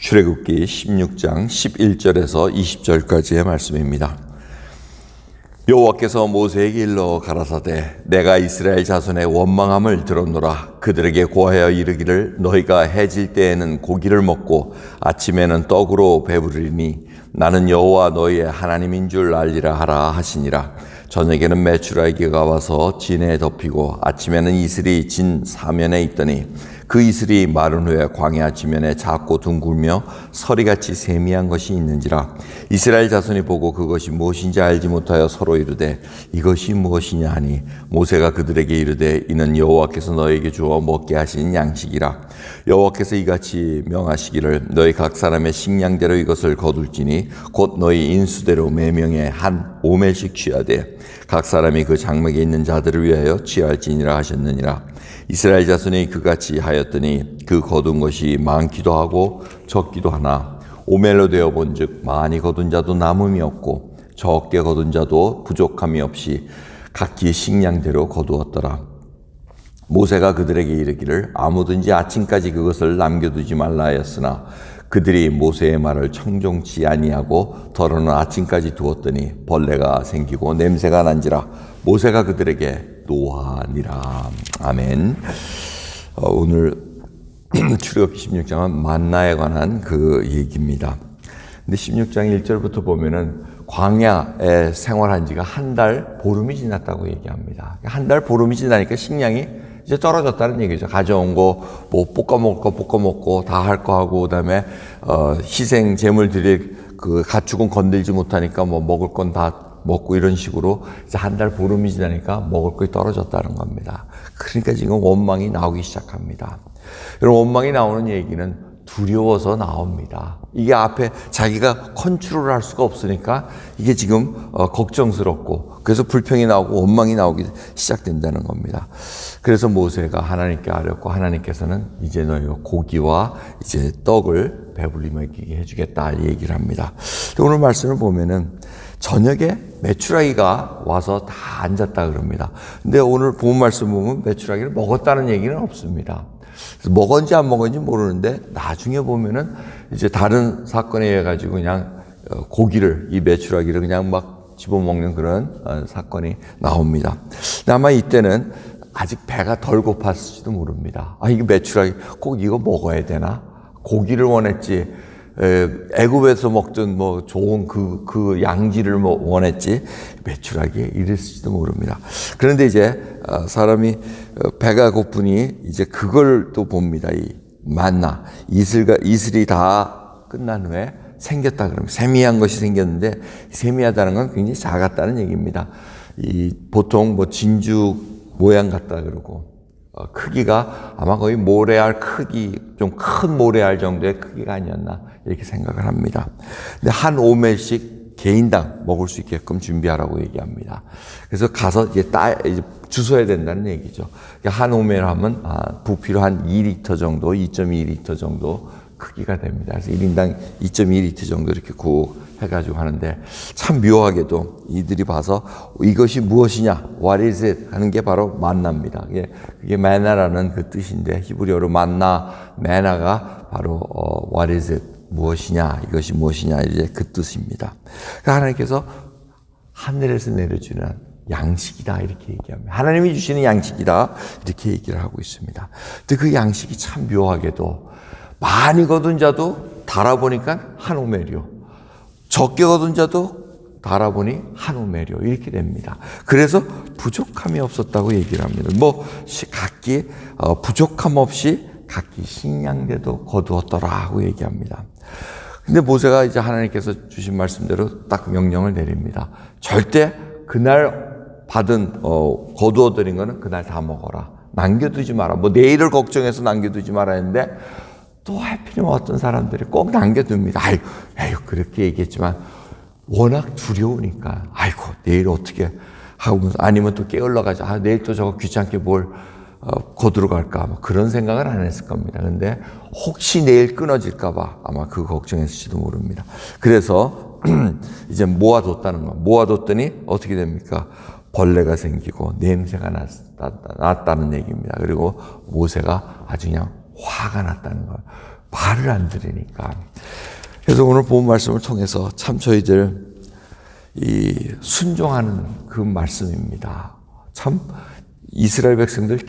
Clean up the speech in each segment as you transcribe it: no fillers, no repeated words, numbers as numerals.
출애굽기 16장 11절에서 20절까지의 말씀입니다. 여호와께서 모세에게 일러 가라사대 내가 이스라엘 자손의 원망함을 들었노라. 그들에게 고하여 이르기를 너희가 해질 때에는 고기를 먹고 아침에는 떡으로 배부르리니 나는 여호와 너희의 하나님인 줄 알리라 하라 하시니라. 저녁에는 메추라기가 와서 진에 덮이고 아침에는 이슬이 진 사면에 있더니 그 이슬이 마른 후에 광야 지면에 작고 둥글며 서리같이 세미한 것이 있는지라. 이스라엘 자손이 보고 그것이 무엇인지 알지 못하여 서로 이르되 이것이 무엇이냐 하니 모세가 그들에게 이르되 이는 여호와께서 너희에게 주어 먹게 하신 양식이라. 여호와께서 이같이 명하시기를 너희 각 사람의 식량대로 이것을 거둘지니 곧 너희 인수대로 매명에 한 오멜씩 취하되 각 사람이 그 장막에 있는 자들을 위하여 취할지니라 하셨느니라. 이스라엘 자손이 그같이 하였더니 그 거둔 것이 많기도 하고 적기도 하나 오멜로 되어 본즉 많이 거둔 자도 남음이 없고 적게 거둔 자도 부족함이 없이 각기 식량대로 거두었더라. 모세가 그들에게 이르기를 아무든지 아침까지 그것을 남겨두지 말라 하였으나 그들이 모세의 말을 청종치 아니하고 더러는 아침까지 두었더니 벌레가 생기고 냄새가 난지라. 모세가 그들에게 노하니라. 아멘. 오늘 출애굽기 16장은 만나에 관한 그 얘기입니다. 근데 16장 1절부터 보면은 광야에 생활한 지가 한 달 보름이 지났다고 얘기합니다. 한 달 보름이 지나니까 식량이 이제 떨어졌다는 얘기죠. 가져온 거, 뭐 볶아 먹고 다 할 거 하고, 그 다음에, 희생 제물 드릴 그 가축은 건들지 못하니까 뭐 먹을 건 다 먹고 이런 식으로 이제 한 달 보름이 지나니까 먹을 것이 떨어졌다는 겁니다. 그러니까 지금 원망이 나오기 시작합니다. 여러분, 원망이 나오는 얘기는 두려워서 나옵니다. 이게 앞에 자기가 컨트롤을 할 수가 없으니까 이게 지금 걱정스럽고 그래서 불평이 나오고 원망이 나오기 시작된다는 겁니다. 그래서 모세가 하나님께 아뢰었고 하나님께서는 이제 너희가 고기와 이제 떡을 배불리 먹이게 해주겠다 얘기를 합니다. 오늘 말씀을 보면은 저녁에 메추라기가 와서 다 앉았다 그럽니다. 근데 오늘 본 말씀 보면 메추라기를 먹었다는 얘기는 없습니다. 먹었는지 안 먹었는지 모르는데 나중에 보면은 이제 다른 사건에 의해 가지고 그냥 고기를 이 메추라기를 그냥 막 집어먹는 그런 사건이 나옵니다. 아마 이때는 아직 배가 덜 고팠을지도 모릅니다. 아, 이거 메추라기 꼭 이거 먹어야 되나? 고기를 원했지. 애굽에서 먹던 뭐 좋은 그 양지를 원했지 메추라기에 이랬을지도 모릅니다. 그런데 이제 사람이 배가 고프니 이제 그걸 또 봅니다. 이 만나 이슬이 다 끝난 후에 생겼다 그러면 세미한 것이 생겼는데 세미하다는 건 굉장히 작았다는 얘기입니다. 이 보통 뭐 진주 모양 같다 그러고. 크기가 아마 거의 모래알 크기, 좀 큰 모래알 정도의 크기가 아니었나, 이렇게 생각을 합니다. 근데 한 오멜씩 개인당 먹을 수 있게끔 준비하라고 얘기합니다. 그래서 가서 이제 주워야 된다는 얘기죠. 한 오멜 하면, 부피로 한 2리터 정도, 2.2리터 정도 크기가 됩니다. 그래서 1인당 2.2리터 정도 이렇게 국 해가지고 하는데 참 묘하게도 이들이 봐서 이것이 무엇이냐, what is it 하는 게 바로 만나입니다. 그게 매나라는 그 뜻인데 히브리어로 만나, 매나가 바로 what is it 무엇이냐, 이것이 무엇이냐 이제 그 뜻입니다. 그러니까 하나님께서 하늘에서 내려주는 양식이다 이렇게 얘기합니다. 하나님이 주시는 양식이다 이렇게 얘기를 하고 있습니다. 근데 그 양식이 참 묘하게도 많이 거둔 자도 달아보니까 한 오멜이요. 적게 거둔 자도 달아보니 한 오멜이요. 이렇게 됩니다. 그래서 부족함이 없었다고 얘기를 합니다. 뭐 각기 부족함 없이 각기 식량대도 거두었더라 하고 얘기합니다. 근데 모세가 이제 하나님께서 주신 말씀대로 딱 명령을 내립니다. 절대 그날 받은 거두어드린 거는 그날 다 먹어라. 남겨두지 마라. 뭐 내일을 걱정해서 남겨두지 마라 했는데 또 하필이면 어떤 사람들이 꼭 남겨둡니다. 아이고, 그렇게 얘기했지만 워낙 두려우니까, 아이고, 내일 어떻게 하고, 아니면 또 깨어러가지고, 내일 또 저거 귀찮게 뭘 거두러 갈까, 뭐 그런 생각을 안 했을 겁니다. 근데 혹시 내일 끊어질까봐 아마 그 걱정했을지도 모릅니다. 그래서 이제 모아뒀다는 거. 모아뒀더니 어떻게 됩니까? 벌레가 생기고 냄새가 났다는 얘기입니다. 그리고 모세가 아주 그냥 화가 났다는 거예요. 말을 안 들으니까. 그래서 오늘 본 말씀을 통해서 참 저희들 이 순종하는 그 말씀입니다. 참 이스라엘 백성들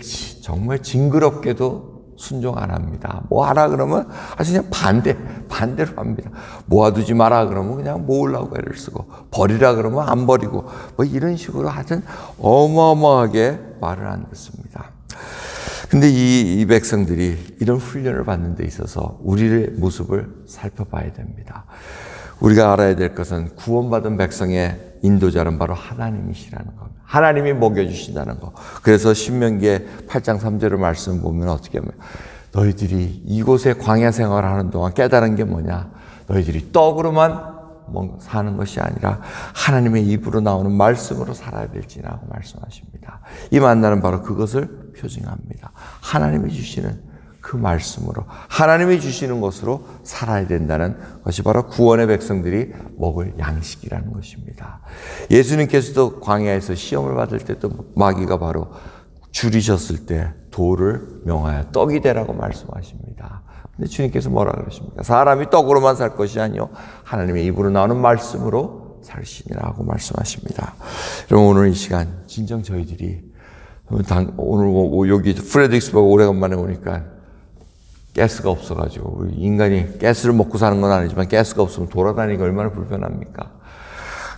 정말 징그럽게도 순종 안 합니다. 뭐 하라 그러면 아주 그냥 반대로 합니다. 모아두지 마라 그러면 그냥 모으려고 애를 쓰고, 버리라 그러면 안 버리고, 뭐 이런 식으로 하여튼 어마어마하게 말을 안 듣습니다. 근데 이 백성들이 이런 훈련을 받는 데 있어서 우리의 모습을 살펴봐야 됩니다. 우리가 알아야 될 것은 구원받은 백성의 인도자는 바로 하나님이시라는 겁니다. 하나님이 먹여주신다는 거. 그래서 신명기의 8장 3절의 말씀 보면 어떻게 하면 너희들이 이곳에 광야 생활하는 동안 깨달은 게 뭐냐? 너희들이 떡으로만 사는 것이 아니라 하나님의 입으로 나오는 말씀으로 살아야 될지라고 말씀하십니다. 이 만나는 바로 그것을 표징합니다. 하나님이 주시는 그 말씀으로, 하나님이 주시는 것으로 살아야 된다는 것이 바로 구원의 백성들이 먹을 양식이라는 것입니다. 예수님께서도 광야에서 시험을 받을 때 또 마귀가 바로 줄이셨을 때 돌을 명하여 떡이 되라고 말씀하십니다. 근데 주님께서 뭐라 그러십니까? 사람이 떡으로만 살 것이 아니요 하나님의 입으로 나오는 말씀으로 살시니라고 말씀하십니다. 여러분, 오늘 이 시간 진정 저희들이 오늘 여기 프레드릭스버그 오래간만에 오니까 가스가 없어가지고, 인간이 가스를 먹고 사는 건 아니지만 가스가 없으면 돌아다니기 얼마나 불편합니까?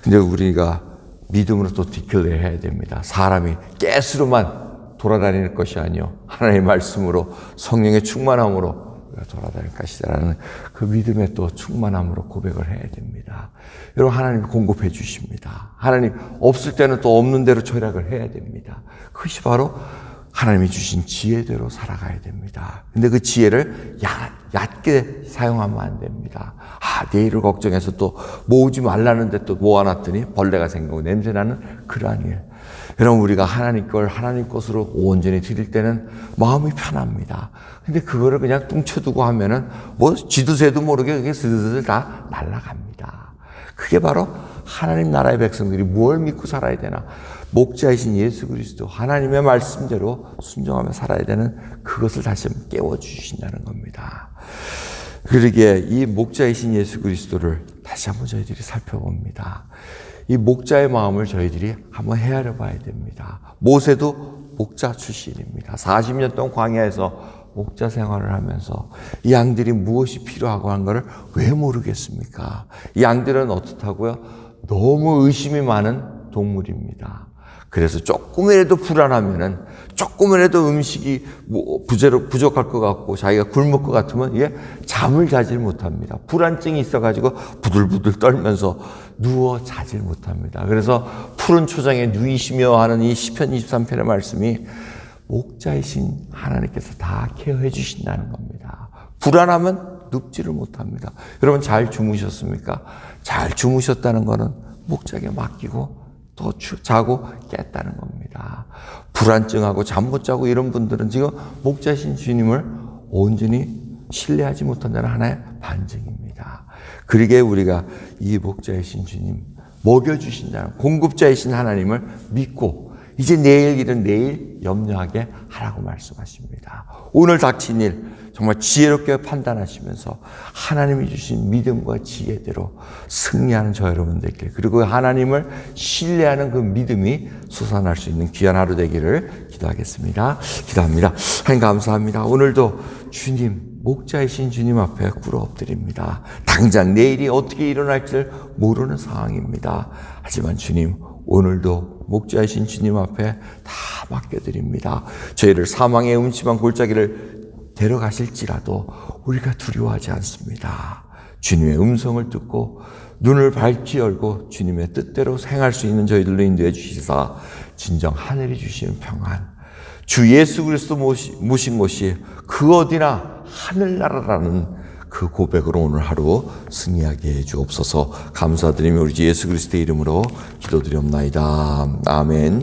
근데 우리가 믿음으로 또 디클레어 해야 됩니다. 사람이 가스로만 돌아다니는 것이 아니요 하나님의 말씀으로, 성령의 충만함으로 우리가 돌아다닐 것이다라는 그 믿음의 또 충만함으로 고백을 해야 됩니다. 여러분, 하나님이 공급해 주십니다. 하나님 없을 때는 또 없는 대로 절약을 해야 됩니다. 그것이 바로 하나님이 주신 지혜대로 살아가야 됩니다. 근데 그 지혜를 얕게 사용하면 안 됩니다. 내일을 걱정해서 또 모으지 말라는데 또 모아놨더니 벌레가 생기고 냄새나는 그러한 일. 여러분, 우리가 하나님 걸 하나님 것으로 온전히 드릴 때는 마음이 편합니다. 근데 그거를 그냥 뚱쳐두고 하면은 뭐 쥐도새도 모르게 그게 슬슬 다 날아갑니다. 그게 바로 하나님 나라의 백성들이 뭘 믿고 살아야 되나? 목자이신 예수 그리스도 하나님의 말씀대로 순종하며 살아야 되는 그것을 다시 한번 깨워주신다는 겁니다. 그러기에 이 목자이신 예수 그리스도를 다시 한번 저희들이 살펴봅니다. 이 목자의 마음을 저희들이 한번 헤아려 봐야 됩니다. 모세도 목자 출신입니다. 40년 동안 광야에서 목자 생활을 하면서 이 양들이 무엇이 필요하고 한 것을 왜 모르겠습니까? 이 양들은 어떻다고요? 너무 의심이 많은 동물입니다. 그래서 조금이라도 불안하면은, 조금이라도 음식이 부족할 것 같고 자기가 굶을 것 같으면 잠을 자질 못합니다. 불안증이 있어가지고 부들부들 떨면서 누워 자질 못합니다. 그래서 푸른 초장에 누이시며 하는 이 시편 23편의 말씀이 목자이신 하나님께서 다 케어해 주신다는 겁니다. 불안하면 눕지를 못합니다. 여러분, 잘 주무셨습니까? 잘 주무셨다는 거는 목자에게 맡기고 또 자고 깼다는 겁니다. 불안증하고 잠 못 자고 이런 분들은 지금 목자신 주님을 온전히 신뢰하지 못한다는 하나의 반증입니다. 그러기에 우리가 이 목자이신 주님, 먹여주신다는 공급자이신 하나님을 믿고 이제 내일 일은 내일 염려하게 하라고 말씀하십니다. 오늘 닥친 일 정말 지혜롭게 판단하시면서 하나님이 주신 믿음과 지혜대로 승리하는 저 여러분들께, 그리고 하나님을 신뢰하는 그 믿음이 솟아날 수 있는 귀한 하루 되기를 기도하겠습니다. 기도합니다. 하나님 감사합니다. 오늘도 주님, 목자이신 주님 앞에 꿇어 엎드립니다. 당장 내일이 어떻게 일어날지를 모르는 상황입니다. 하지만 주님, 오늘도 목자이신 주님 앞에 다 맡겨드립니다. 저희를 사망의 음침한 골짜기를 데려가실지라도 우리가 두려워하지 않습니다. 주님의 음성을 듣고 눈을 밝히 열고 주님의 뜻대로 행할 수 있는 저희들로 인도해 주시사 진정 하늘이 주시는 평안, 주 예수 그리스도 모신 곳이 그 어디나 하늘나라라는 그 고백으로 오늘 하루 승리하게 해 주옵소서. 감사드리며 우리 주 예수 그리스도의 이름으로 기도드리옵나이다. 아멘.